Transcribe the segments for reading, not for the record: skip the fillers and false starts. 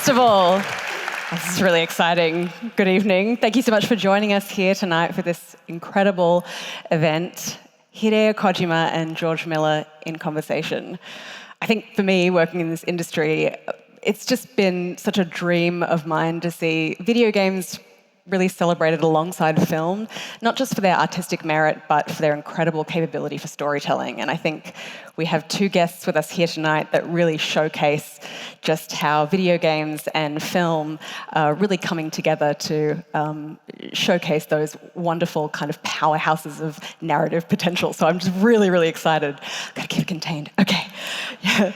Festival. This is really exciting. Good evening. Thank you so much for joining us here tonight for this incredible event. Hideo Kojima and George Miller in conversation. I think for me, working in this industry, it's just been such a dream of mine to see video games really celebrated alongside film, not just for their artistic merit, but for their incredible capability for storytelling. And I think we have two guests with us here tonight that really showcase just how video games and film are really coming together to showcase those wonderful kind of powerhouses of narrative potential. So I'm just really, really excited. Gotta keep it contained. Okay. Yeah.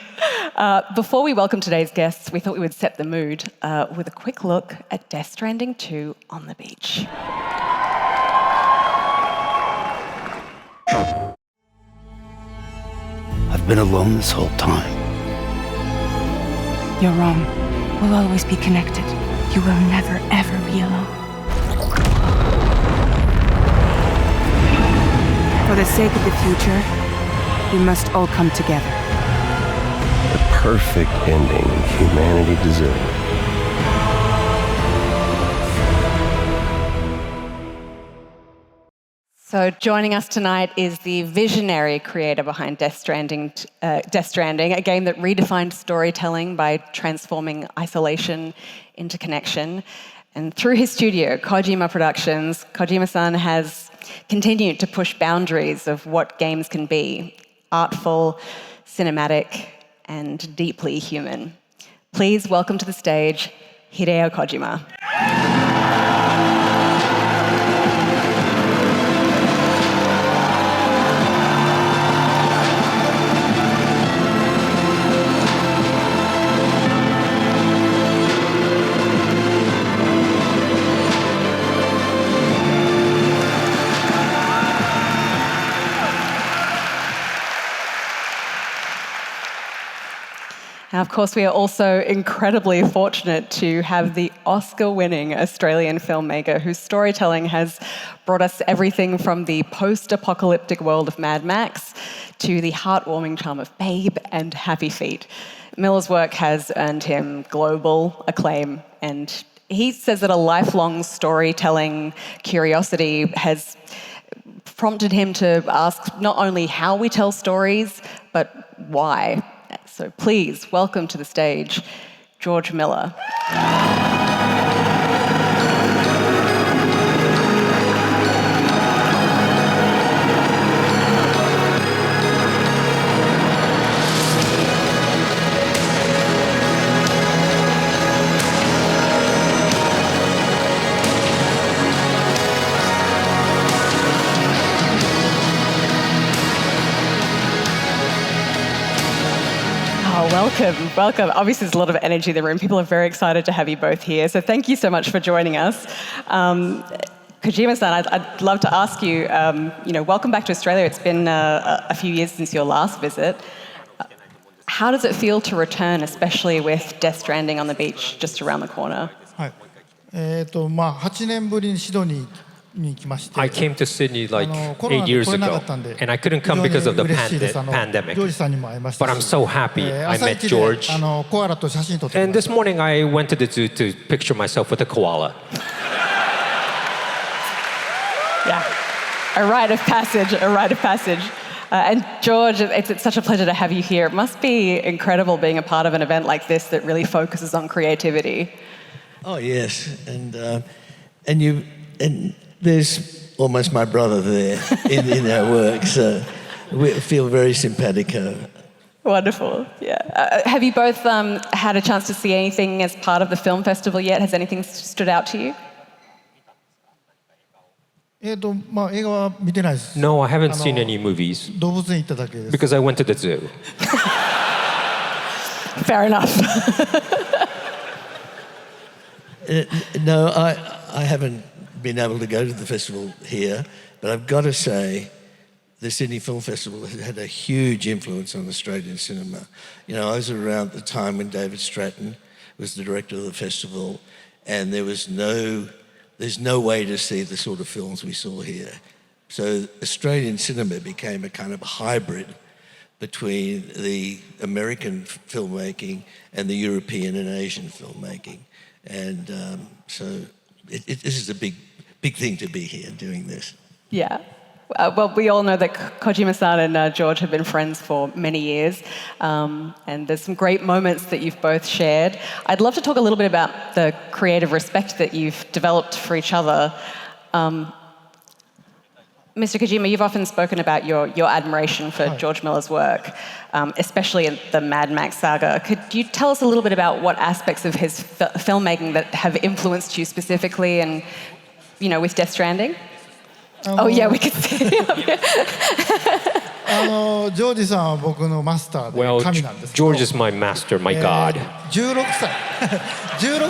Before we welcome today's guests, we thought we would set the mood with a quick look at Death Stranding 2 on the beach. I've been alone this whole time. You're wrong. We'll always be connected. You will never, ever be alone. For the sake of the future, we must all come together. The perfect ending humanity deserves. So joining us tonight is the visionary creator behind Death Stranding, a game that redefined storytelling by transforming isolation into connection. And through his studio, Kojima Productions, Kojima-san has continued to push boundaries of what games can be: artful, cinematic, and deeply human. Please welcome to the stage, Hideo Kojima. Now, of course, we are also incredibly fortunate to have the Oscar-winning Australian filmmaker whose storytelling has brought us everything from the post-apocalyptic world of Mad Max to the heartwarming charm of Babe and Happy Feet. Miller's work has earned him global acclaim, and he says that a lifelong storytelling curiosity has prompted him to ask not only how we tell stories, but why. So please welcome to the stage, George Miller. Welcome. Obviously, there's a lot of energy in the room. People are very excited to have you both here. So thank you so much for joining us. Kojima-san, I'd love to ask you, welcome back to Australia. It's been a few years since your last visit. How does it feel to return, especially with Death Stranding on the beach just around the corner? 8年ぶりにシドニーに来まして、 I came to Sydney like 8 years ago, and I couldn't come because of the pandemic. But I'm so happy I met George. And this morning I went to the zoo to picture myself with a koala. Yeah, a rite of passage. And George, it's such a pleasure to have you here. It must be incredible being a part of an event like this that really focuses on creativity. Oh yes, and there's almost my brother there in our work, so we feel very simpatico. Wonderful, yeah. Have you both had a chance to see anything as part of the film festival yet? Has anything stood out to you? No, I haven't seen any movies because I went to the zoo. Fair enough. No, I haven't been able to go to the festival here, but I've got to say the Sydney Film Festival had a huge influence on Australian cinema. You know, I was around the time when David Stratton was the director of the festival, and there's no way to see the sort of films we saw here. So Australian cinema became a kind of hybrid between the American filmmaking and the European and Asian filmmaking. And so this is a big thing to be here doing this. Yeah. Well, we all know that Kojima-san and George have been friends for many years, and there's some great moments that you've both shared. I'd love to talk a little bit about the creative respect that you've developed for each other. Mr. Kojima, you've often spoken about your admiration for George Miller's work, especially in the Mad Max saga. Could you tell us a little bit about what aspects of his filmmaking that have influenced you specifically, and, you know, with Death Stranding? Oh yeah, we can see it up here. ジョージさんは僕のマスターで Well, 神なんですけど George is my master, my god. 16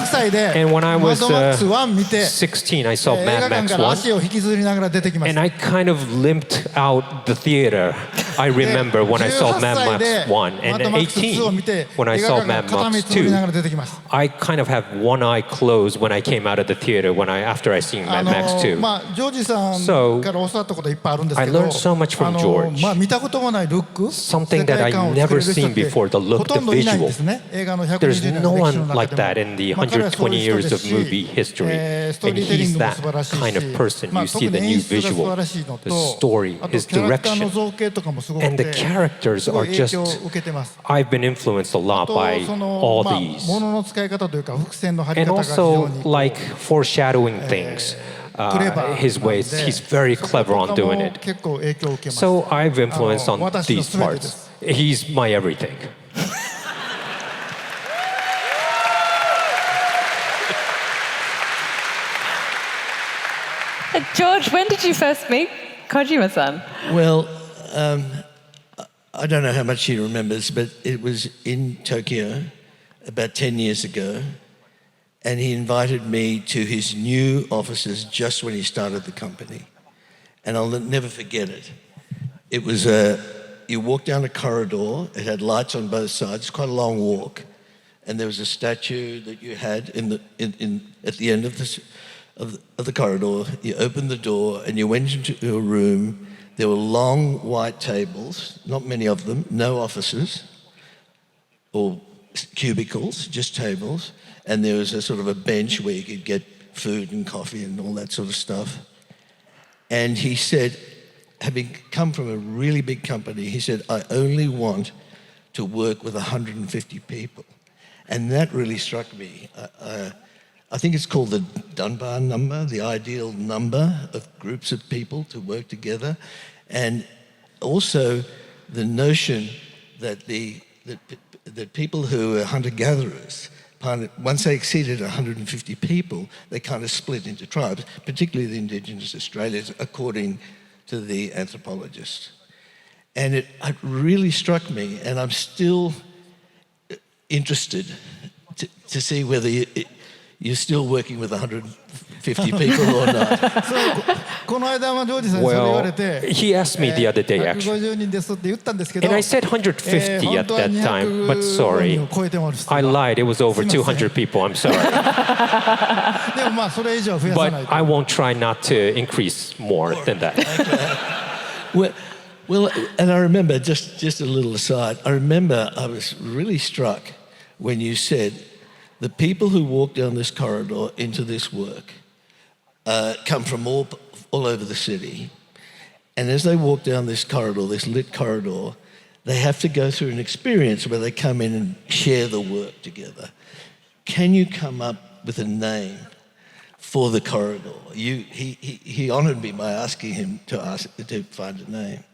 歳で And when I マ was ッドマックス1見て 16, I saw 映 Mad 画館 Max から足 1, を引きずりながら出てきまし and た I kind of limped out the theater. I remember when I saw 18 Mad 歳で Max 1, マ and ッドマックス2を見 18, て when I 映画 saw 館から Mad 片目 Max つぶりながら 2, 出てきました I kind of had one eye closed when I came out of the theater after I seen Mad Max 2. まあジョージさん So, から教わったこといっぱいあるんです I けど learned so much from George. まあ見たこともないルック Something 世 that 界 I 観を作れ never る人っ seen て before, the ほ look, と the んどいないん visual. ですね映画の There's 120年の no 歴史の one 中 like で that も in the まあ彼はそう 120いう人で years す of し movie history. ストー And リーテリン he's グも that 素晴らしい kind of し person. まあ You 特 see に the 演 new 出が素晴 visual, らしいの the と story, あと his キャラクターの direction. 造形とかもすごく And the て characters すご are い影響を just, 受けてます I've been influenced a あ lot と by その all まあ these. 物の使い方というか伏線の張り And 方が非常 also にこう like foreshadowing things. His ways, he's very clever on doing it. 結構影響を受けます So I've influenced on 私の these 全てで parts. す He's my everything. George, when did you first meet Kojima-san? Well, I don't know how much he remembers, but it was in Tokyo about 10 years ago, and he invited me to his new offices just when he started the company. And I'll never forget it. It was you walk down a corridor, it had lights on both sides, quite a long walk, and there was a statue that you had at the end of the corridor. You opened the door and you went into a room. There were long white tables, not many of them, no offices or cubicles, just tables. And there was a sort of a bench where you could get food and coffee and all that sort of stuff. And he said, having come from a really big company, he said, I only want to work with 150 people. And that really struck me. I think it's called the Dunbar number, the ideal number of groups of people to work together. And also the notion that that people who are hunter-gatherers, once they exceeded 150 people, they kind of split into tribes, particularly the indigenous Australians, according to the anthropologists. And it really struck me, and I'm still interested to see whether you're still working with 150 people or not. この間ジョージさんにそれ言われ Well, て he asked me the other day, actually. 150人ですって言ったんですけど And I said 150 at 本当は that time, but 200 sorry. 人を超えてます I lied. It was over 200 people. I'm sorry. でもまあそれ以上増やさない But と I won't try not to increase more than that. Well, and I remember, just a little aside, I remember I was really struck when you said the people who walk down this corridor into this work come from all over the city. And as they walk down this corridor, this lit corridor, they have to go through an experience where they come in and share the work together. Can you come up with a name for the corridor? He honored me by asking him to find a name.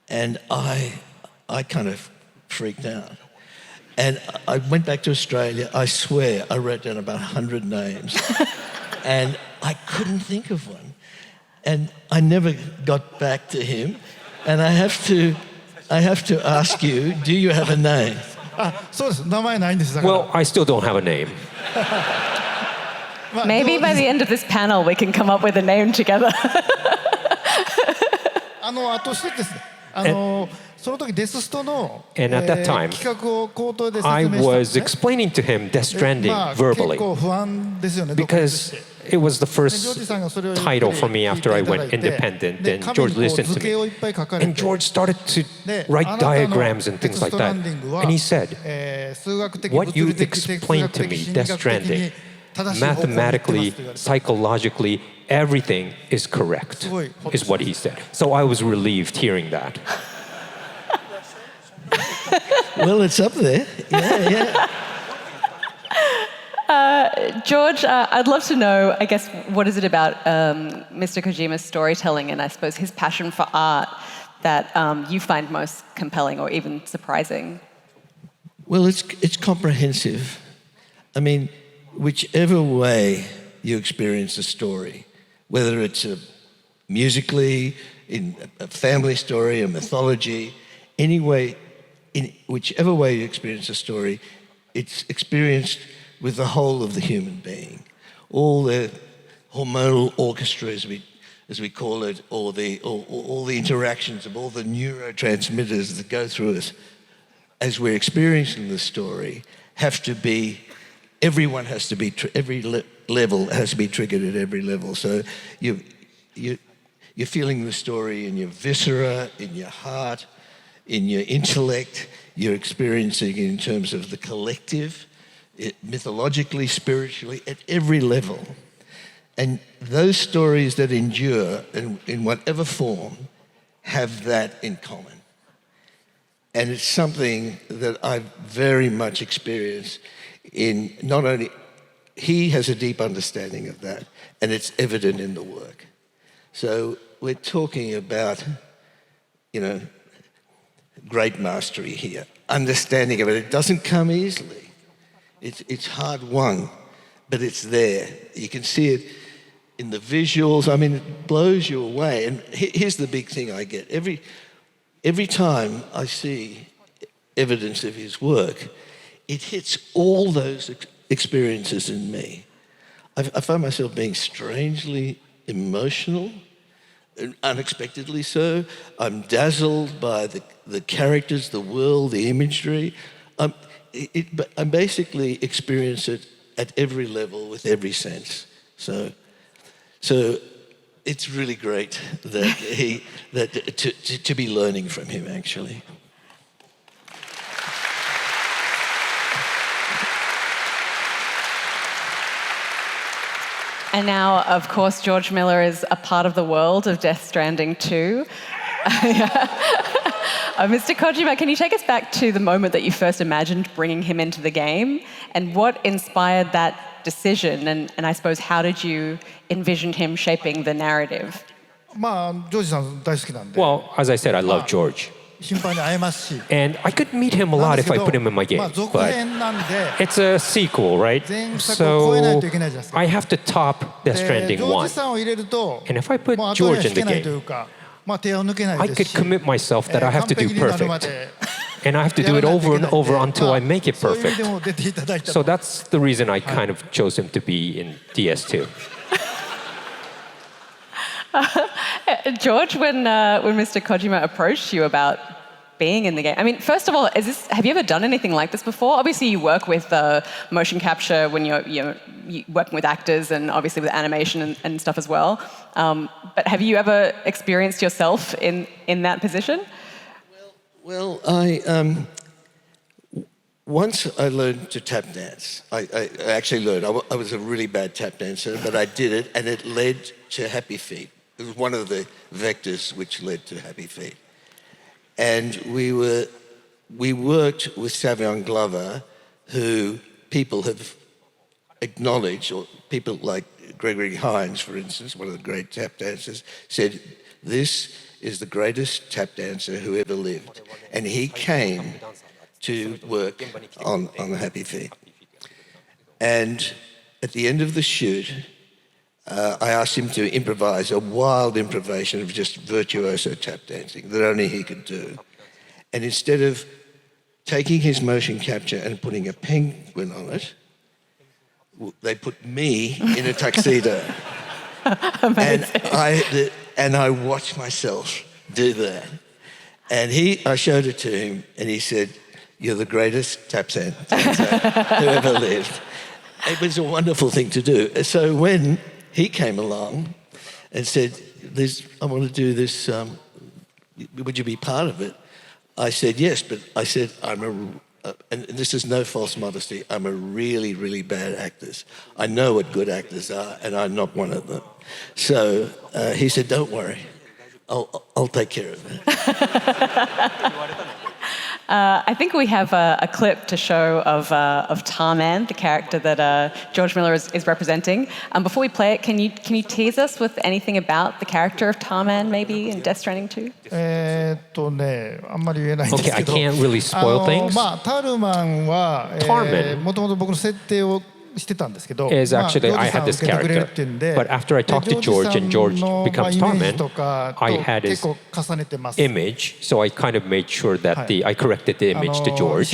And I kind of freaked out. And I went back to Australia. I swear I wrote down about 100 names. And I couldn't think of one. And I never got back to him. And I have to ask you, do you have a name? そうです名前ないんですだから Well, I still don't have a name. まあ Maybe by the end of this panel we can come up with a name together. としてですね、その時デスストの、 And at that time, 企画を口頭で説 I 明したんです was ね。 explaining to him Death Stranding まあ verbally 結構不安ですよね。独立し because て it was the でジョー first ジさんがそれを title for me 聞い after I ていただ went いて、 independent, で and 紙 George にこう listened 図 to 形を me. いっぱい書かれ And て、 George started to で write あなたの diagrams and デ things スス like トラ that. ンディングは And he said, 数学的、 what 物 you 理的、哲 explained 学 to 的、 me, 心 Death 理学的に Stranding, 正しい方向に行ってますと mathematically, 言われて、 psychologically, everything is correct, is what he said. So I was relieved hearing that. Well, it's up there. Yeah. George, I'd love to know, I guess, what is it about Mr. Kojima's storytelling and I suppose his passion for art that you find most compelling or even surprising? Well, it's comprehensive. I mean, whichever way you experience a story, whether it's musically, in a family story, a mythology, any way, in whichever way you experience a story, it's experienced with the whole of the human being. All the hormonal orchestra, as we call it, or all the interactions of all the neurotransmitters that go through us as we're experiencing the story have to be, everyone has to be, every level has to be triggered at every level. So you're feeling the story in your viscera, in your heart, in your intellect. You're experiencing it in terms of the collective, mythologically, spiritually, at every level. And those stories that endure in whatever form have that in common. And it's something that I've very much experienced in not only, he has a deep understanding of that, and it's evident in the work. So we're talking about, great mastery here, understanding of it. It doesn't come easily. It's hard won, but it's there. You can see it in the visuals. I mean, it blows you away. And here's the big thing I get. Every time I see evidence of his work, it hits all those experiences in me. I find myself being strangely emotional, unexpectedly so. I'm dazzled by the characters, the world, the imagery. I basically experience it at every level with every sense. So it's really great that to be learning from him, actually. And now, of course, George Miller is a part of the world of Death Stranding too. Mr. Kojima, can you take us back to the moment that you first imagined bringing him into the game? And what inspired that decision? And I suppose, how did you envision him shaping the narrative? まあジョージさん大好きなんで。 Well, as I said, I love George. 頻繁に会えますし。 And I could meet him a なん lot です if け I ど put him in my game. まあ続 But 編なんで。 it's a sequel, right? 前作を超えないといけないじゃないですか。 So I have to top Death で Stranding ジョー 1. ジさんを入れると、 And if I put もう後には George 引 in け the ないという game, か、まあ手を抜けない I で could すし。 commit myself that I have to 完 do 璧になるま perfect. で And I have to do it over and over until I make it そういう意味で perfect. も出ていただいた So と。 that's the reason I kind of chose him to be in DS2. George, when Mr. Kojima approached you about being in the game, I mean, first of all, have you ever done anything like this before? Obviously, you work with motion capture when you're working with actors and obviously with animation and stuff as well. But have you ever experienced yourself in that position? Well, once I learned to tap dance. I actually learned. I was a really bad tap dancer, but I did it, and it led to Happy Feet. It was one of the vectors which led to Happy Feet. And we worked with Savion Glover, who people have acknowledged, or people like Gregory Hines, for instance, one of the great tap dancers, said, this is the greatest tap dancer who ever lived. And he came to work on the Happy Feet. And at the end of the shoot, I asked him to improvise a wild improvisation of just virtuoso tap dancing that only he could do. And instead of taking his motion capture and putting a penguin on it, they put me in a tuxedo. And I watched myself do that. And I showed it to him, and he said, "You're the greatest Tarzan who ever lived." It was a wonderful thing to do. So when he came along and said, "I want to do this, would you be part of it?" I said, "Yes," but I said, and this is no false modesty, I'm a really, really bad actor. I know what good actors are, and I'm not one of them. So he said, "Don't worry, I'll take care of it." I think we have a clip to show of Tarman, the character that George Miller is representing. Before we play it, can you tease us with anything about the character of Tarman, maybe in Death Stranding 2? あんまり言えないんですけど、Okay, I can't really spoil things. タルマンは、もともと僕の設定をしてたんですけど、 is actually I had this character, but after I talked to George and George becomes Tarman, I had his image, so I kind of made sure that I corrected the image to George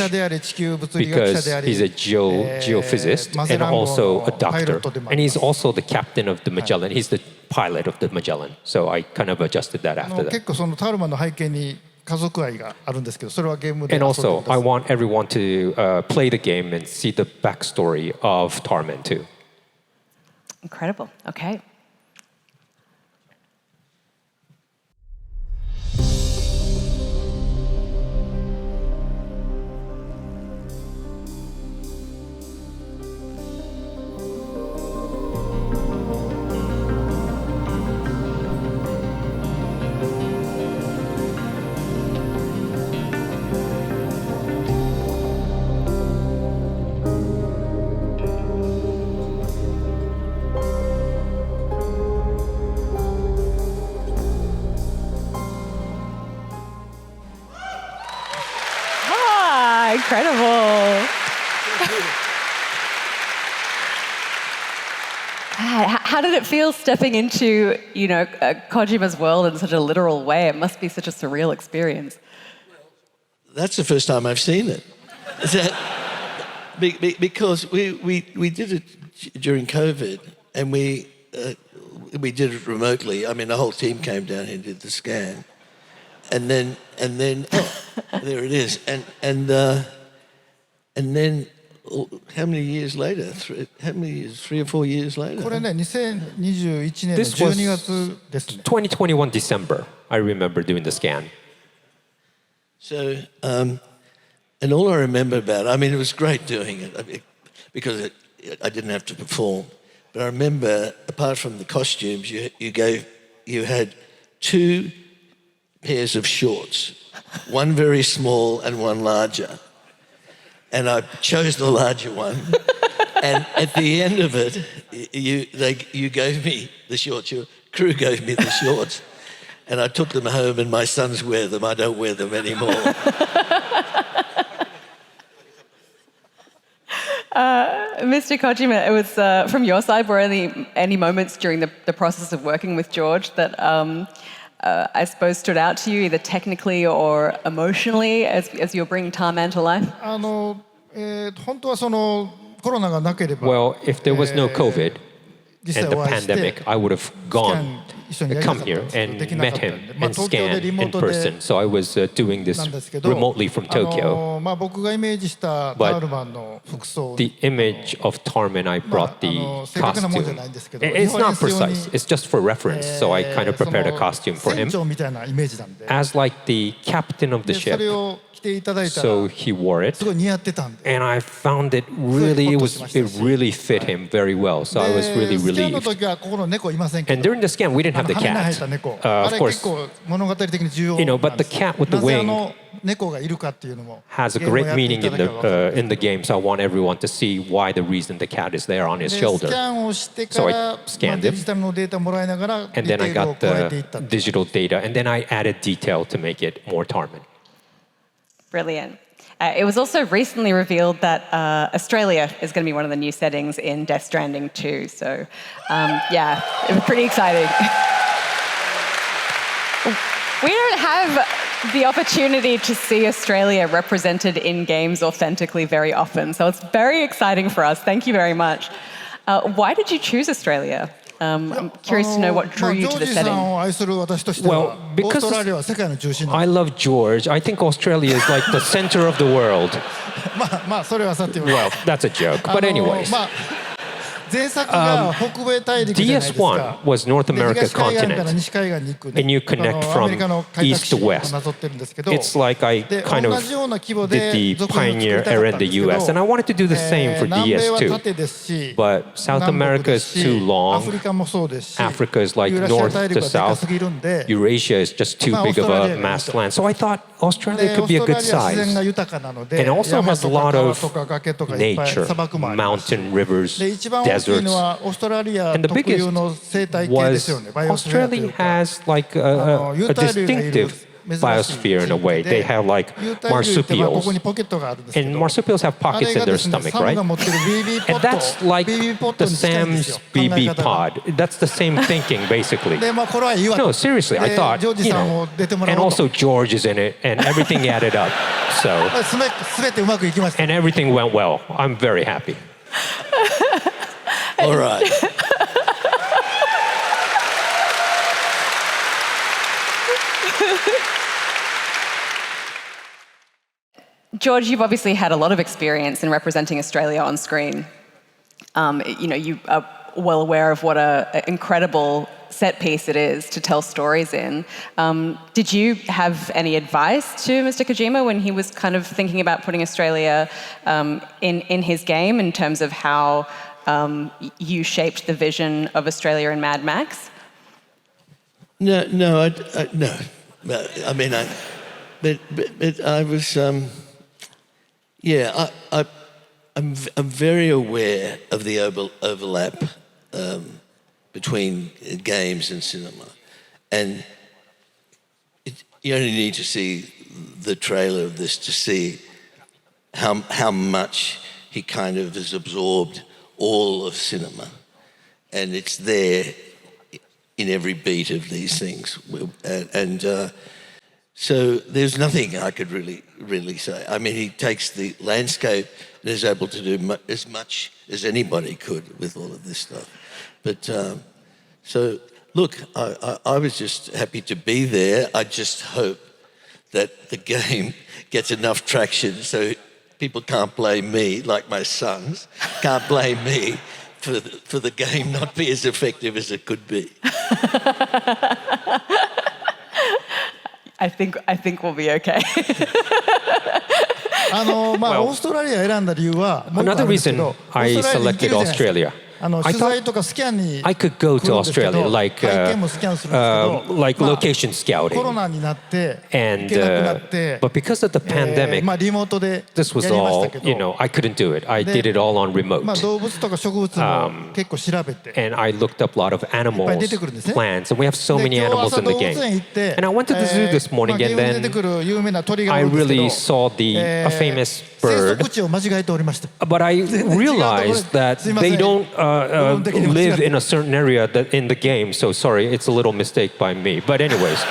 because he's a geophysicist and also a doctor, and he's also the captain of the Magellan. He's the pilot of the Magellan, so I kind of adjusted that after that. 結構そのタルマンの背景に家族愛があるんですけど、それはゲームで。And also, I want everyone to play the game and see the backstory of Tarman too. Incredible. Okay. Incredible. How did it feel stepping into, Kojima's world in such a literal way? It must be such a surreal experience. That's the first time I've seen it. Because we did it during COVID, and we did it remotely. I mean, the whole team came down here and did the scan. And then, there it is. And then, how many years later? 3 or 4 years later? これね、2021年の This was 12月ですね。 2021 December. I remember doing the scan. So, and all I remember about it, I mean, it was great doing it because I didn't have to perform. But I remember, apart from the costumes, you had 2 pairs of shorts, one very small and one larger. And I chose the larger one. And at the end of it, you gave me the shorts. Your crew gave me the shorts. And I took them home, and my sons wear them. I don't wear them anymore. Mr. Kojima, it was from your side, were any moments during the process of working with George that I suppose stood out to you, either technically or emotionally, as you're bringing Tarman to life? 本当はそのコロナがなければ、 Well, if there was no COVID and the pandemic, I would have come here and met him and scanned in person. So I was doing this remotely from Tokyo. 僕がイメージしたタルマンの服装、 The image of Tarman, I brought the 正確なもんじゃ costume. ないんですけど、 It's not precise. It's just for reference. So I kind of prepared a costume for 船 him 長みたいなイメージなんで、 as like the captain of the そ ship. れを着ていただいた So ら he wore it. すごい似合ってたんで。 And I found it really fit him very well. So I was really スキャンの relieved. 時はここの猫いませんけ And ど、 during the scan, we didn't have the 羽生え cat. た猫、 Of あれ course, 結構物語的に重要 you know, なん but で the す。 cat with the なぜ wing 猫がいるかっていうのも has a ゲームを great やってい meaning ただけば分かる。 in the game. So I want everyone to see why the reason the cat is there on his でス shoulder. キャンをしてか So I ら、 scanned デジタルのデータもらいながら And ディ then テ I ールを got 加えていった the digital data, and then I added detail to make it more Tarman. Brilliant. It was also recently revealed that Australia is going to be one of the new settings in Death Stranding 2. So, yeah, it was pretty exciting. We don't have the opportunity to see Australia represented in games authentically very often. So it's very exciting for us. Thank you very much. Why did you choose Australia? I'm curious to know what drew you to the setting. Well, because I love George, I think Australia is like the center of the world. Well, that's a joke, but anyways. DS1 was North America continent, and you connect from east to west. It's like I kind of did the pioneer era in the US, and I wanted to do the same for DS2. But South America is too long, Africa is like north to south, Eurasia is just too big of a mass land. So I thought Australia could be a good size. And also has a lot of nature, mountain, rivers, deserts. And the biggest was Australia has like a distinctive biosphere in a way. They have like marsupials. And marsupials have pockets in their stomach, right? And that's like the Sam's BB pod. That's the same thinking, basically. No, seriously, I thought, you know, and also George is in it, and everything added up. So, and everything went well. I'm very happy. All right. George, you've obviously had a lot of experience in representing Australia on screen. You are well aware of what an incredible set piece it is to tell stories in. Did you have any advice to Mr. Kojima when he was kind of thinking about putting Australia in his game in terms of how you shaped the vision of Australia in Mad Max? No. I mean, but I was, I'm very aware of the overlap between games and cinema, and you only need to see the trailer of this to see how much he kind of has absorbed all of cinema, and it's there in every beat of these things, and so there's nothing I could really say. I mean, he takes the landscape and is able to do as much as anybody could with all of this stuff. But so look, I was just happy to be there. I just hope that the game gets enough traction so people can't blame me, like my sons, can't blame me for the game not be as effective as it could be. I think we'll be okay. Another reason I selected Australia. I thought I could go to Australia, like location scouting. And but because of the pandemic, this was all, I couldn't do it. I did it all on remote. And I looked up a lot of animals, plants, and we have so many animals in the game. And I went to the zoo this morning, and then I really saw a famous bird. But I realized that they don't live in a certain area in the game, so sorry, it's a little mistake by me. But anyways,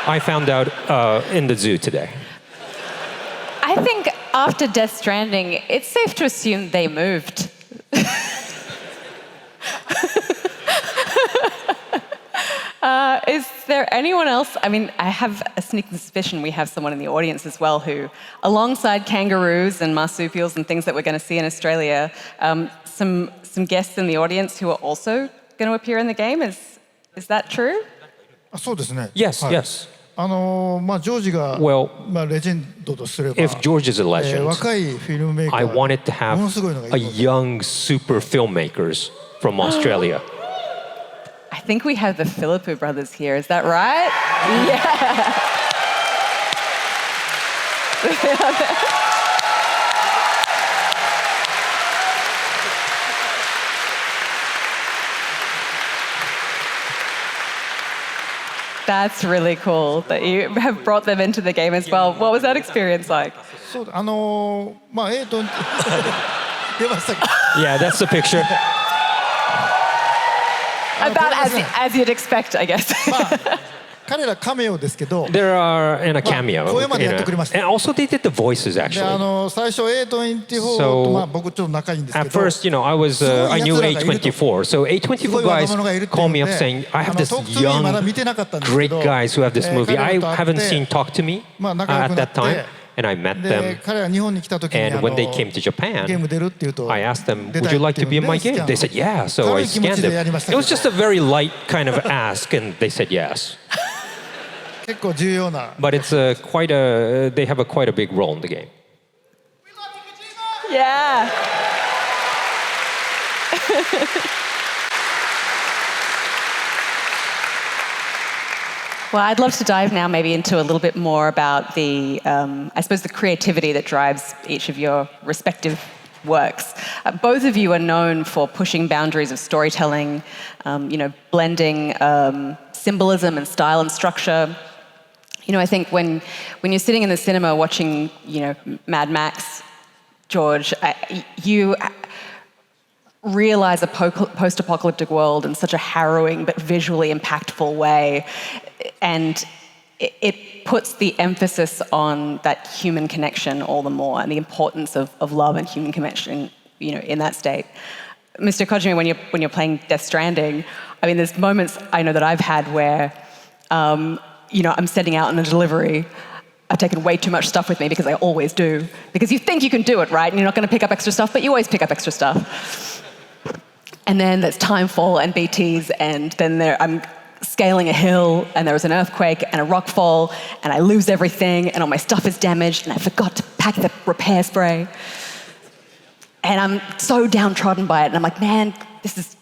I found out in the zoo today. I think after Death Stranding, it's safe to assume they moved. Is there anyone else? I mean, I have a sneaking suspicion we have someone in the audience as well who, alongside kangaroos and marsupials and things that we're going to see in Australia, some guests in the audience who are also going to appear in the game. Is that true? Yes. Well, if George is a legend, I wanted to have a young super filmmakers from Australia. I think we have the Philippou brothers here. Is that right? Yeah. That's really cool that you have brought them into the game as well. What was that experience like? Yeah, that's the picture. About as you'd expect, I guess. 彼らカメオですけど、There are in a cameo. 声までやってくれました。And also they did the voices で actually. 最初 A24 と僕ちょっと仲いいんですけ At ど。 first, I was I knew A24. So A24 guys call me up saying, I have this young, great guys who have this movie. I haven't seen Talk to Me at that time. And I met them. And when they came to Japan, I asked them, would you like to be in my game? They said, yeah. So I scanned them. It was just a very light kind of ask, and they said yes. But it's they have quite a big role in the game. Yeah. Well, I'd love to dive now maybe into a little bit more about the, I suppose, the creativity that drives each of your respective works. Both of you are known for pushing boundaries of storytelling, blending symbolism and style and structure. I think when you're sitting in the cinema watching, Mad Max, George, you realize a post-apocalyptic world in such a harrowing but visually impactful way. And it puts the emphasis on that human connection all the more, and the importance of love and human connection, in that state. Mr. Kojima, when you're playing Death Stranding, I mean, there's moments I know that I've had where, I'm setting out on a delivery. I've taken way too much stuff with me because I always do. Because you think you can do it, right? And you're not going to pick up extra stuff, but you always pick up extra stuff. And then there's timefall and BTs, and then I'm scaling a hill, and there was an earthquake and a rock fall, and I lose everything, and all my stuff is damaged, and I forgot to pack the repair spray. And I'm so downtrodden by it, and I'm like, man, this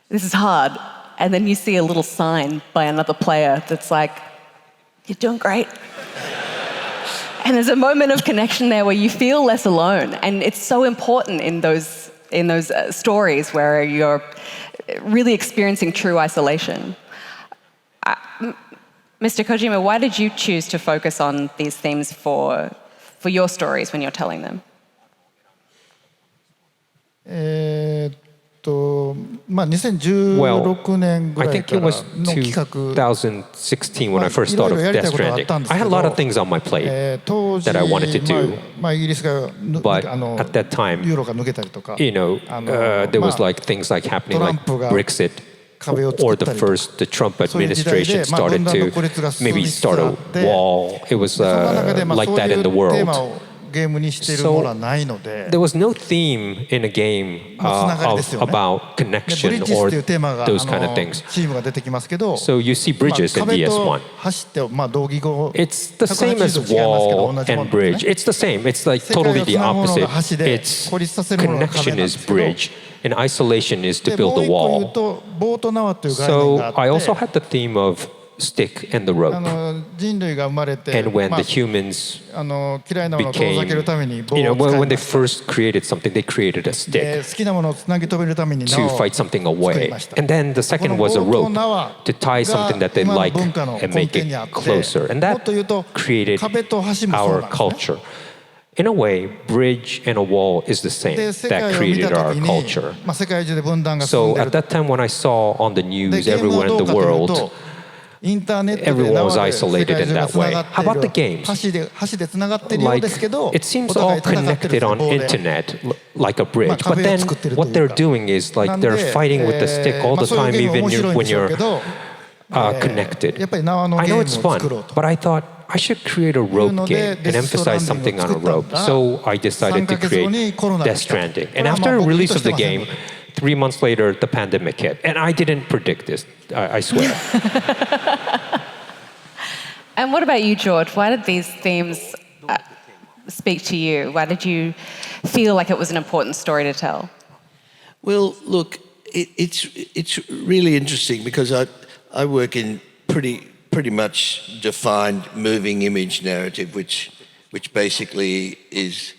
is hard. And then you see a little sign by another player that's like, you're doing great. And there's a moment of connection there where you feel less alone, and it's so important in those stories where you're really experiencing true isolation. Mr. Kojima, why did you choose to focus on these themes for your stories when you're telling them? 2016年ぐらいからの企画 2016 when I first thought of Death Stranding. I had a lot of things on my plate that I wanted to do. But at that time, there was like things like happening like Brexit, or the Trump administration started to maybe start a wall. It was like that in the world. So there was no theme in a game about connection or those kind of things. So you see bridges in DS1. It's the same as wall and bridge. It's the same. It's like totally the opposite. It's connection is bridge, and isolation is to build a wall. So I also had the theme of stick and the rope. And when the humans became, when they first created something, they created a stick to fight something away. And then the second was a rope to tie something that they like and make it closer. And that created our culture. In a way, bridge and a wall is the same. That created our culture. So at that time when I saw on the news everywhere in the world, everyone was isolated in that way. How about the games? Like, it seems all connected on internet, like a bridge. But then what they're doing is like they're fighting with the stick all the time, even when you're connected. I know it's fun, but I thought I should create a rope game and emphasize something on a rope. So I decided to create Death Stranding. And after the release of the game, 3 months later, the pandemic hit. And I didn't predict this, I swear. And what about you, George? Why did these themes speak to you? Why did you feel like it was an important story to tell? Well, look, it's really interesting because I work in pretty much defined moving image narrative, which basically is...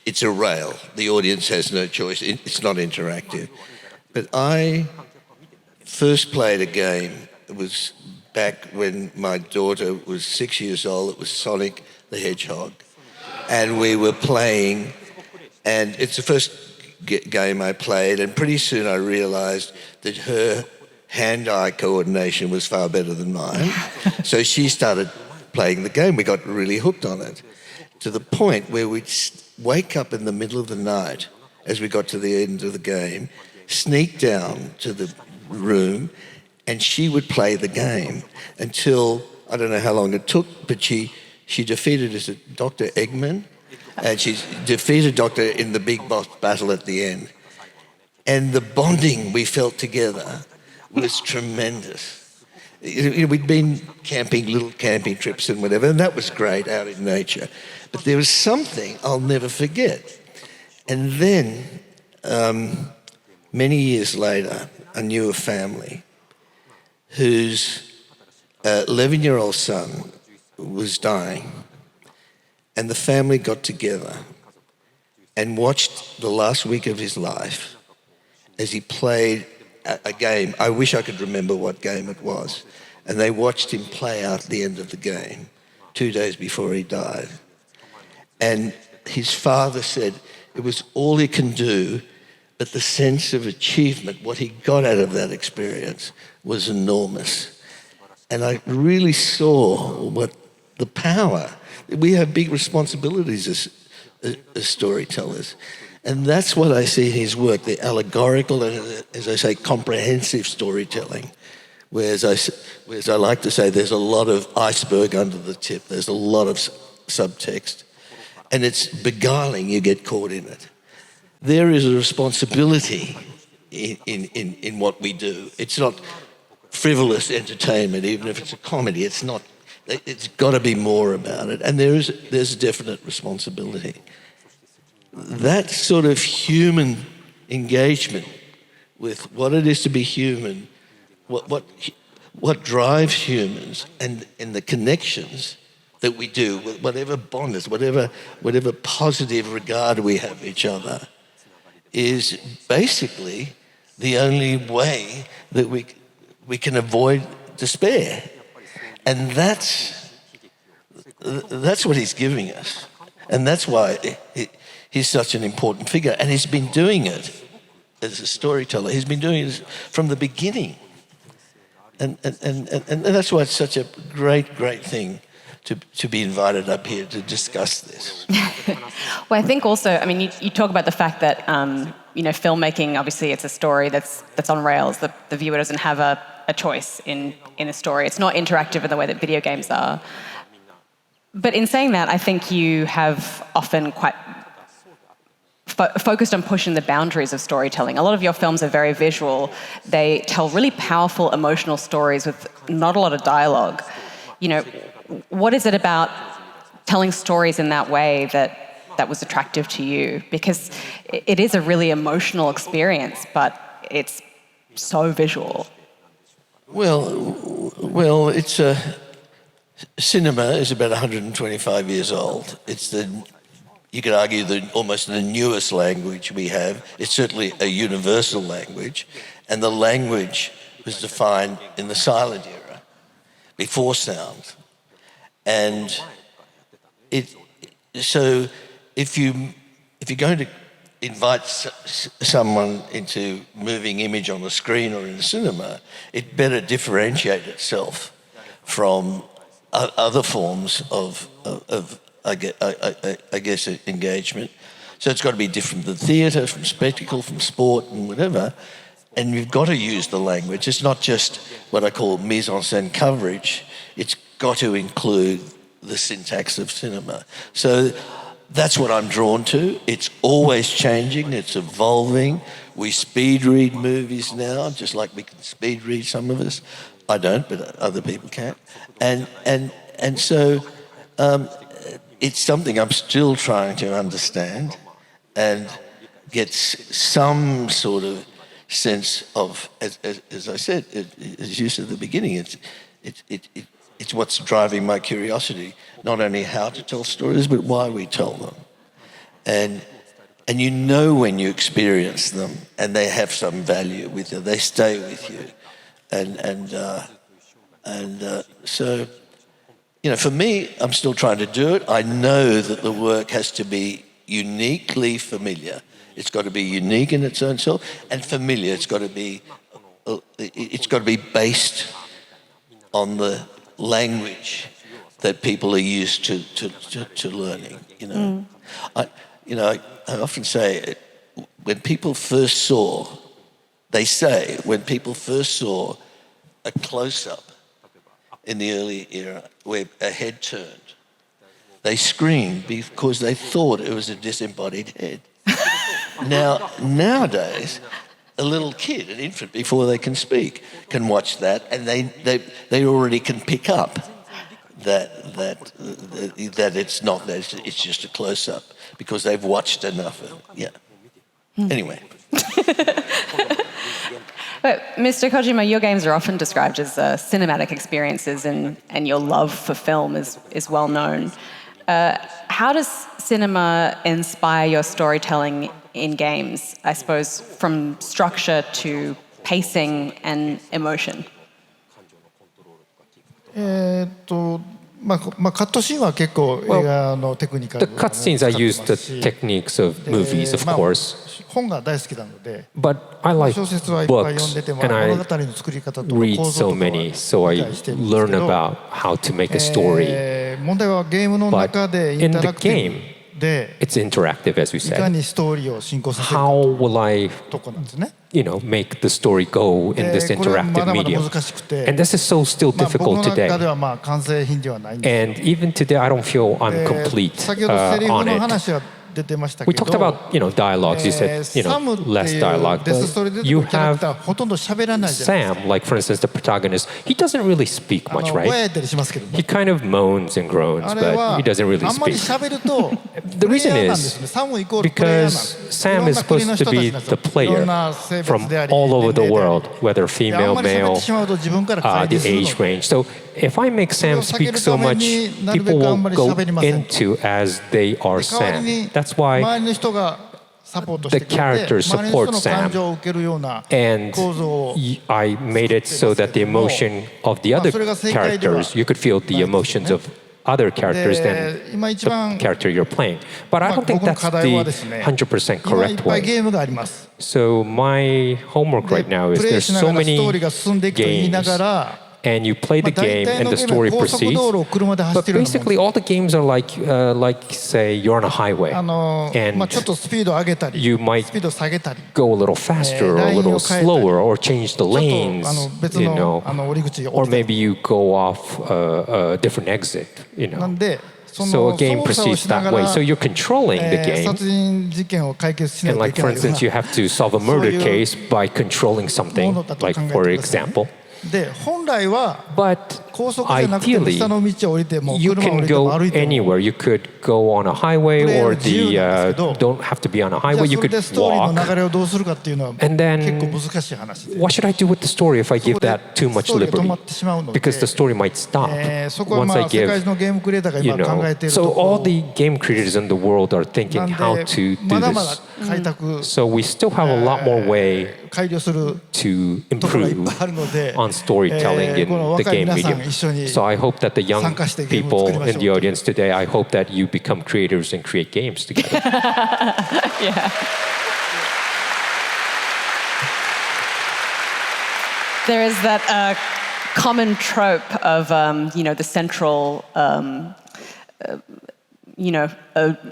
It's a rail. The audience has no choice. It's not interactive. But I first played a game. It was back when my daughter was 6 years old. It was Sonic the Hedgehog. And we were playing, and it's the first game I played, and pretty soon I realized that her hand-eye coordination was far better than mine. So she started playing the game. We got really hooked on it, to the point where we'd wake up in the middle of the night as we got to the end of the game, sneak down to the room, and she would play the game until, I don't know how long it took, but she defeated, is it Dr. Eggman? And she defeated Doctor in the big boss battle at the end. And the bonding we felt together was tremendous. We'd been camping, little camping trips and whatever, and that was great out in nature. But there was something I'll never forget. And then, many years later, I knew a family whose 11-year-old son was dying. And the family got together and watched the last week of his life as he played a game. I wish I could remember what game it was. And they watched him play out the end of the game 2 days before he died. And his father said it was all he can do, but the sense of achievement, what he got out of that experience, was enormous. And I really saw what the power. We have big responsibilities as storytellers. And that's what I see in his work, the allegorical and, as I say, comprehensive storytelling. Whereas I like to say there's a lot of iceberg under the tip. There's a lot of subtext. And it's beguiling, you get caught in it. There is a responsibility in what we do. It's not frivolous entertainment, even if it's a comedy. It's not. It's got to be more about it, and there's a definite responsibility. That sort of human engagement with what it is to be human, what drives humans, and the connections that we do, with whatever bond is, whatever positive regard we have for each other, is basically the only way that we can avoid despair. And that's what he's giving us. And that's why he's such an important figure. And he's been doing it as a storyteller. He's been doing it from the beginning. And that's why it's such a great thing to be invited up here to discuss this. Well, I think also, I mean, you talk about the fact that, filmmaking, obviously it's a story that's on rails. The viewer doesn't have a choice in a story. It's not interactive in the way that video games are. But in saying that, I think you have often quite focused on pushing the boundaries of storytelling. A lot of your films are very visual. They tell really powerful, emotional stories with not a lot of dialogue. What is it about telling stories in that way that was attractive to you? Because it is a really emotional experience, but it's so visual. Well, it's cinema is about 125 years old. It's you could argue, almost the newest language we have. It's certainly a universal language, and the language was defined in the silent era, before sound. And so if you're going to invite someone into moving image on a screen or in a cinema, it better differentiate itself from other forms of I guess, engagement. So it's got to be different from theatre, from spectacle, from sport and whatever. And you've got to use the language. It's not just what I call mise-en-scène coverage. It's got to include the syntax of cinema. So that's what I'm drawn to. It's always changing. It's evolving. We speed read movies now, just like we can speed read, some of us. I don't, but other people can. And so it's something I'm still trying to understand and get some sort of sense of, as I said, as you said at the beginning, it's what's driving my curiosity, not only how to tell stories, but why we tell them. And you know when you experience them and they have some value with you, they stay with you. So, for me, I'm still trying to do it. I know that the work has to be uniquely familiar. It's got to be unique in its own self and familiar. It's got to be it's got to be based on the language that people are used to learning. I often say when people first saw a close-up in the early era where a head turned, they screamed because they thought it was a disembodied head. Nowadays, a little kid, an infant, before they can speak, can watch that, and they already can pick up that it's not that, it's just a close-up because they've watched enough of it. Yeah. Anyway. But Mr. Kojima, your games are often described as cinematic experiences, and your love for film is well known. How does cinema inspire your storytelling in games, I suppose, from structure to pacing and emotion? カットシーンは結構映画のテクニカル The cutscenes I use the techniques of movies, of course. 本が大好きなので But I like 小説はいっぱい読ん books でても and I 物語の作り方とか read 構造 so とかは many, so I 理解してるんですけ learn ど about how to make a story. 問題はゲームの中で But イン in タ the ラクティ game, ブで it's interactive, as we いか said. にストーリーを進行させるか How will I, とこなんですね。 make the story go in this これはま interactive だまだ medium? 難しくて And this is so still 僕 difficult の中 today. では完成品ではないんです。 And even today, I don't feel I'm complete 先ほどセリフ on の it. 話は出てましたけ We ど talked about, dialogues. You said, サムってい less う dialogue. デスストーリー But で you キャラク have ターはほとんど喋らないじゃないですか。 Sam, like for instance, the protagonist. He doesn't really speak much, ぼ right? やいたりしますけども He kind of moans and groans, あれ but は he doesn't really あんまり speak. 喋ると The プレイ reason ヤーなんですね。 is サムイコールプレイヤーなんで because す。い Sam ろん is な国 supposed の to 人たち be なんです the よ。いろん player な性 from 別であり all over 年 the 齢であり world, whether あん female, まり喋っ male, てしまうと自分から乖 the 離するの age range. So if I make Sam speak so much, people will go into as they are 代わり Sam. に That's why 周りの人がサポートしてくれて the characters 周りの人 support の Sam. 感情を受けるような And 構造を I made it so that the emotion of the other characters, you could feel the emotions of other characters than で今一番 the character you're playing. But I don't think 僕の that's 課題はですね the 100% 今いっ correct ぱい way. ゲームがあります So my homework で right now is プレイ there's しな so がらス many トーリーが進んでいくと言いな games がら and you play the 大 game 体 and の the ゲーム story は高速 proceeds. 道路を車で走っ But てるようなもん basically all the games are like say you're on a highway ちょっとスピードを上げたり You might スピードを下げたり go a little faster or a little slower or change the ちょっと lanes, 別 you の know. 降り口を Or 降りたり maybe you go off a different exit, you な know. んでそ So の a game 操作を proceeds しなが that way. ら So you're controlling the game. 殺人事件を解決しない And とい like け for ないような instance, you have to solve a murder case by controlling something, ものだと考え like て for くださいね。 example. で本来は But 高速じゃなくても ideally, 下の道を降りても you 車を降 can りても go 歩いても anywhere. You could go on a highway プレイヤー or は自由 the なんですけど don't have to be on a じゃあ highway. そ You れで could ストーリーの walk. 流れをどうするかっていうのは And then 結構難しい話で What should I do with the story if I give that too much ストーリーが止ま liberty? ってしまうので Because the story might stop そこは once ま I あ世界 give, 中のゲームクリエイターが you 今考 know. えていると So こ all ろ the game creators in the world are thinking なん how で to ま do だまだ this. 開拓 So we still have a lot more way 改良する to ところがいっ improve ぱいあるので on storytelling in この the 若い game 皆さん medium. 一緒に So I hope that the young 参加してゲームを people 作りましょう in the audience today, I hope that you become creators and create games together. Yeah. There is that common trope of, the central, a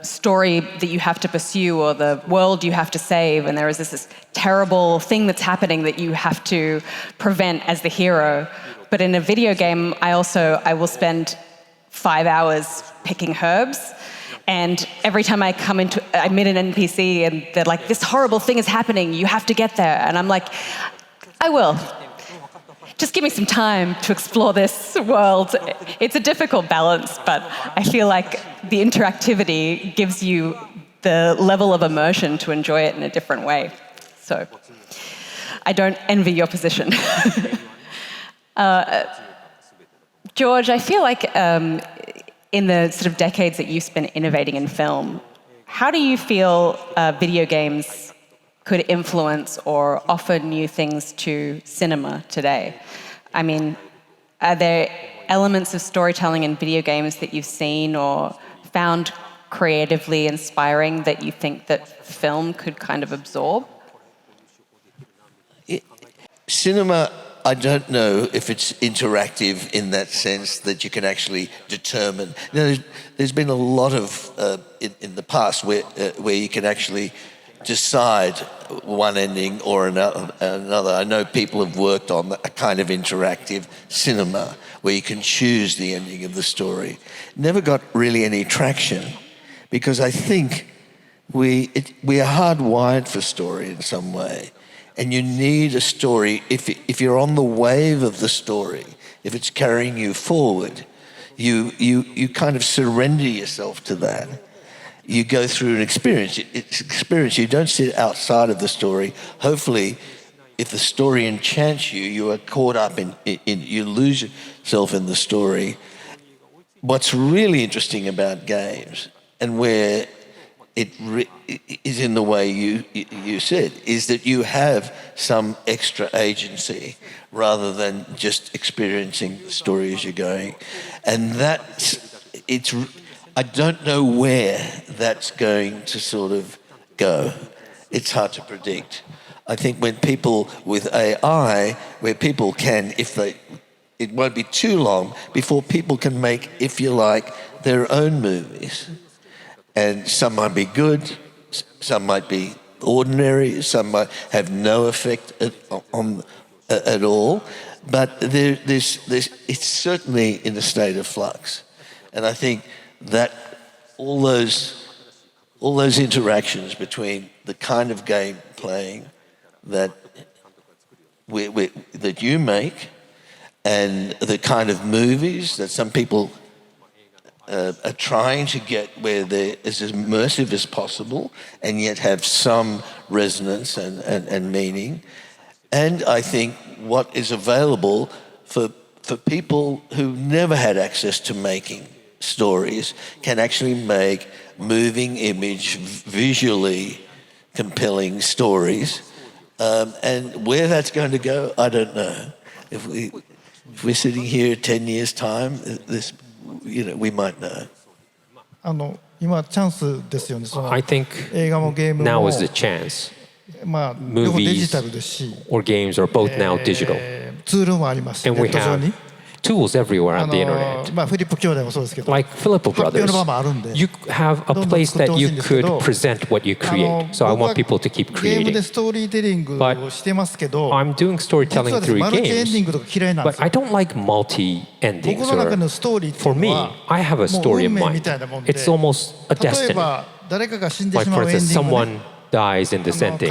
story that you have to pursue or the world you have to save, and there is this terrible thing that's happening that you have to prevent as the hero. But in a video game, I will spend 5 hours picking herbs. And every time I meet an NPC and they're like, this horrible thing is happening, you have to get there. And I'm like, I will. Just give me some time to explore this world. It's a difficult balance, but I feel like the interactivity gives you the level of immersion to enjoy it in a different way. So I don't envy your position. George, I feel like in the sort of decades that you've spent innovating in film, how do you feel video games could influence or offer new things to cinema today? I mean, are there elements of storytelling in video games that you've seen or found creatively inspiring that you think that film could kind of absorb? cinema, I don't know if it's interactive in that sense that you can actually determine. There's been a lot of in the past where you can actually decide one ending or another. I know people have worked on a kind of interactive cinema where you can choose the ending of the story. Never got really any traction because I think we are hardwired for story in some way. And you need a story, if you're on the wave of the story, if it's carrying you forward, you kind of surrender yourself to that. You go through an experience. It's experience. You don't sit outside of the story. Hopefully, if the story enchants you, you are caught up in you lose yourself in the story. What's really interesting about games, and where it is in the way you said, is that you have some extra agency rather than just experiencing the story as you're going. And I don't know where that's going to sort of go. It's hard to predict. I think when people with AI, where people can, it won't be too long before people can make, if you like, their own movies. And some might be good, some might be ordinary, some might have no effect at all. But it's certainly in a state of flux. And I think that all those interactions between the kind of game playing that you make and the kind of movies that some people are trying to get where they're as immersive as possible and yet have some resonance and meaning. And I think what is available for people who never had access to making stories can actually make moving image, visually compelling stories. And where that's going to go, I don't know. If we're sitting here 10 years' time, we might know. I think now is the chance. Movies or games are both now digital. And we have tools everywhere on the internet. Like Filippo Brothers, you have a place that you could present what you create. So I want people to keep creating. But I'm doing storytelling through games. But I don't like multi-endings. For me, I have a story in mind. It's almost a destiny. Like for instance, someone dies in this ending,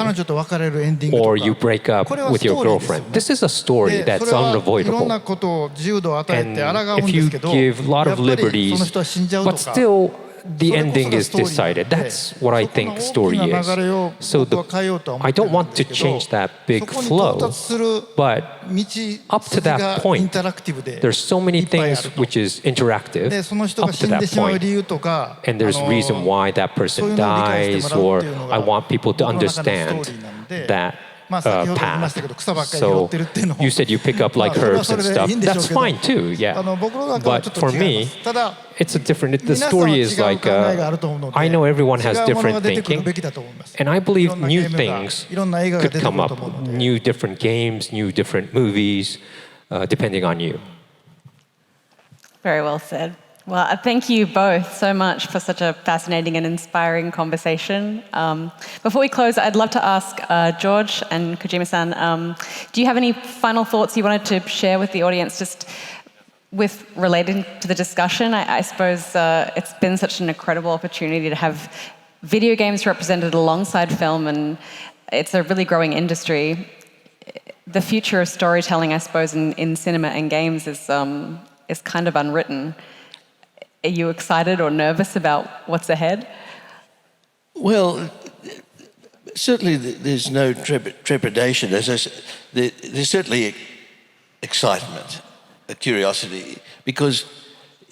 or you break up with your girlfriend. This is a story that's unavoidable. And if you give a lot of liberties, but still the ending is decided. That's what I think story is. So I don't want to change that big flow, but up to that point, there's so many things which is interactive up to that point. And there's reason why that person dies, or I want people to understand that path. So you said you pick up like herbs and stuff. That's fine too, yeah. But for me, it's a different. The story is like I know everyone has different thinking, and I believe new things could come up, new different games, new different movies, depending on you. Very well said. Well, thank you both so much for such a fascinating and inspiring conversation. Before we close, I'd love to ask George and Kojima-san, do you have any final thoughts you wanted to share with the audience just with relating to the discussion? I suppose it's been such an incredible opportunity to have video games represented alongside film, and it's a really growing industry. The future of storytelling, I suppose, in cinema and games is kind of unwritten. Are you excited or nervous about what's ahead? Well, certainly there's no trepidation. As I said, there's certainly excitement, a curiosity, because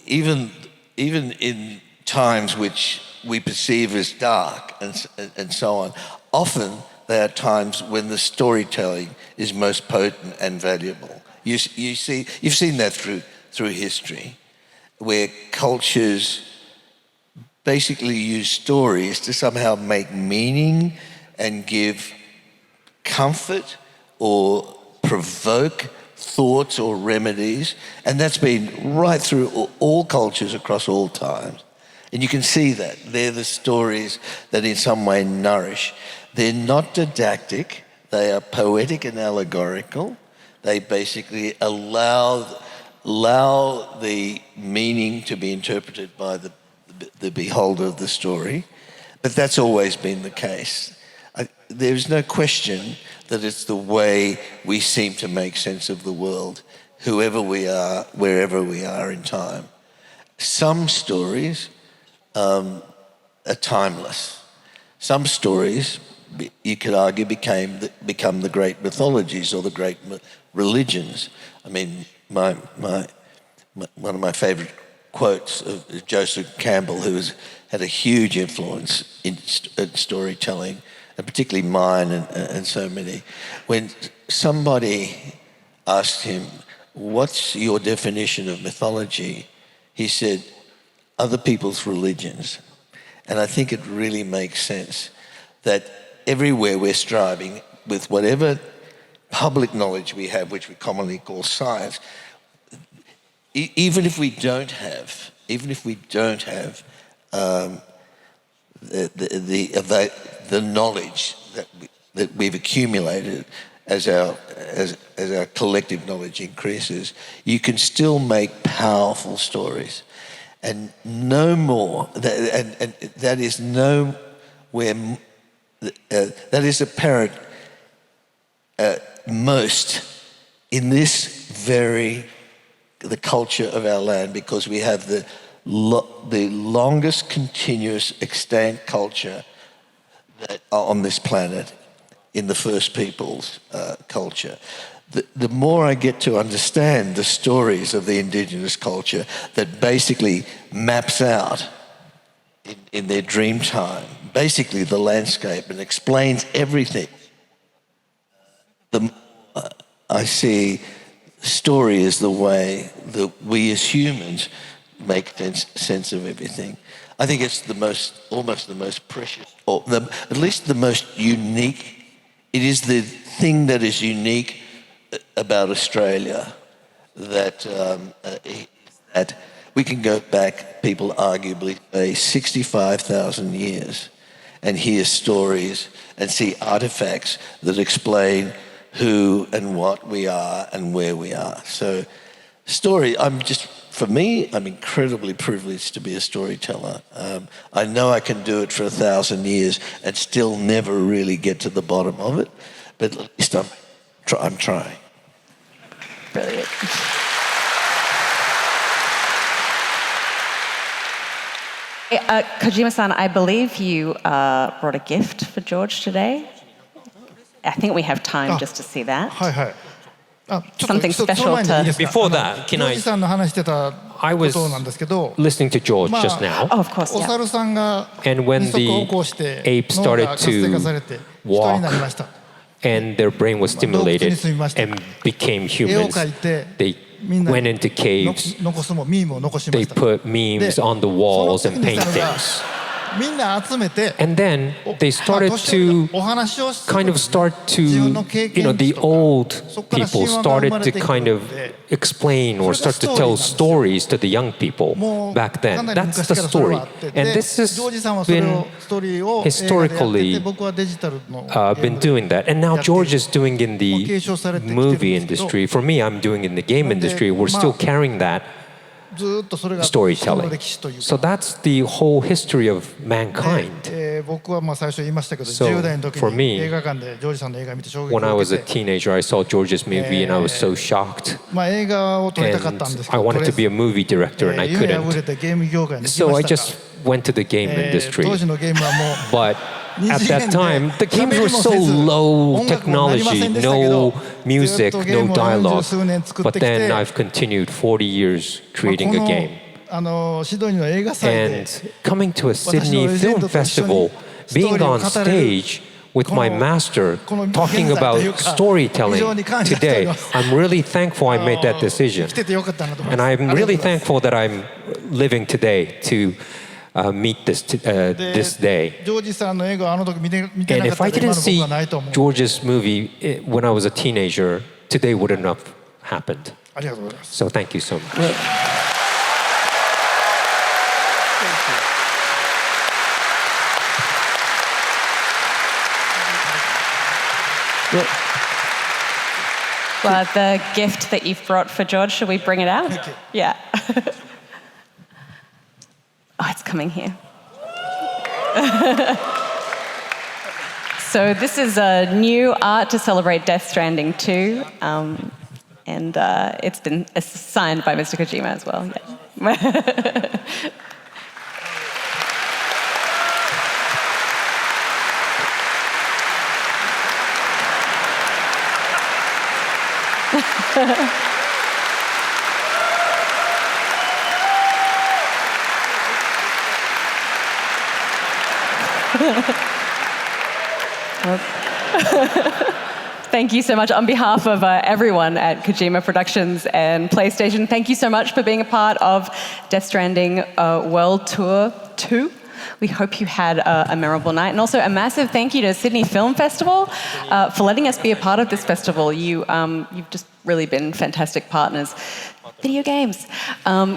even in times which we perceive as dark and so on, often there are times when the storytelling is most potent and valuable. You've seen that through history, where cultures basically use stories to somehow make meaning and give comfort or provoke thoughts or remedies, and that's been right through all cultures across all times. And you can see that. They're the stories that in some way nourish. They're not didactic, they are poetic and allegorical. They basically allow the meaning to be interpreted by the beholder of the story. But that's always been the case. There's no question that it's the way we seem to make sense of the world, whoever we are, wherever we are in time. Some stories are timeless. Some stories, you could argue, become the great mythologies or the great religions. I mean, one of my favourite quotes of Joseph Campbell, who had a huge influence in storytelling, and particularly mine and so many. When somebody asked him, "What's your definition of mythology?" he said, "Other people's religions." And I think it really makes sense that everywhere we're striving with whatever public knowledge we have, which we commonly call science, even if we don't have the knowledge that we've accumulated as our collective knowledge increases, you can still make powerful stories, and no more. And that is nowhere. That is apparent most in the culture of our land, because we have the longest continuous extant culture that on this planet in the First Peoples culture. The more I get to understand the stories of the indigenous culture that basically maps out in their dream time, basically the landscape, and explains everything, the more I see story is the way that we as humans make sense of everything. I think it's almost the most precious, or at least the most unique. It is the thing that is unique about Australia, that we can go back, people arguably say 65,000 years, and hear stories and see artifacts that explain who and what we are and where we are. So story, for me, I'm incredibly privileged to be a storyteller. I know I can do it for 1,000 years and still never really get to the bottom of it, but at least I'm trying. Brilliant. Kojima-san, I believe you brought a gift for George today. I think we have time just to see that. Something special to... Before that, I was listening to George just now. Oh, of course, yeah. And when the ape started to walk and their brain was stimulated and became humans, they went into caves. They put memes on the walls and paintings. And then they started to the old people started to kind of explain or start to tell stories to the young people back then. That's the story. And this has been historically been doing that. And now George is doing in the movie industry. For me, I'm doing in the game industry. We're still carrying that storytelling. So that's the whole history of mankind. So for me, when I was a teenager, I saw George's movie and I was so shocked. And I wanted to be a movie director and I couldn't. So I just went to the game industry. But at that time, the games were so low technology, no music, no dialogue. But then I've continued 40 years creating a game. And coming to a Sydney Film Festival, being on stage with my master, talking about storytelling today, I'm really thankful I made that decision. And I'm really thankful that I'm living today to meet this day. And if I didn't see George's movie when I was a teenager, today wouldn't have happened. ありがとうございます。 So thank you so much. Well, the gift that you've brought for George, should we bring it out? Okay. Yeah. Oh, it's coming here. So this is a new art to celebrate Death Stranding 2, and it's been signed by Mr. Kojima as well. Yeah. Thank you so much. On behalf of everyone at Kojima Productions and PlayStation, thank you so much for being a part of Death Stranding World Tour 2. We hope you had a memorable night. And also a massive thank you to Sydney Film Festival for letting us be a part of this festival. You've just really been fantastic partners. Video games.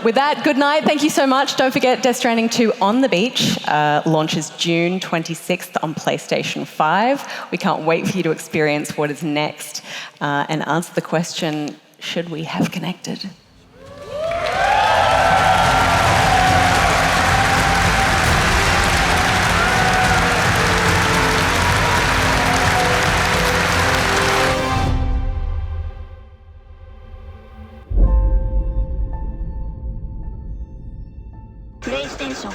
With that, good night. Thank you so much. Don't forget Death Stranding 2 on the Beach launches June 26th on PlayStation 5. We can't wait for you to experience what is next and answer the question, should we have connected? PlayStation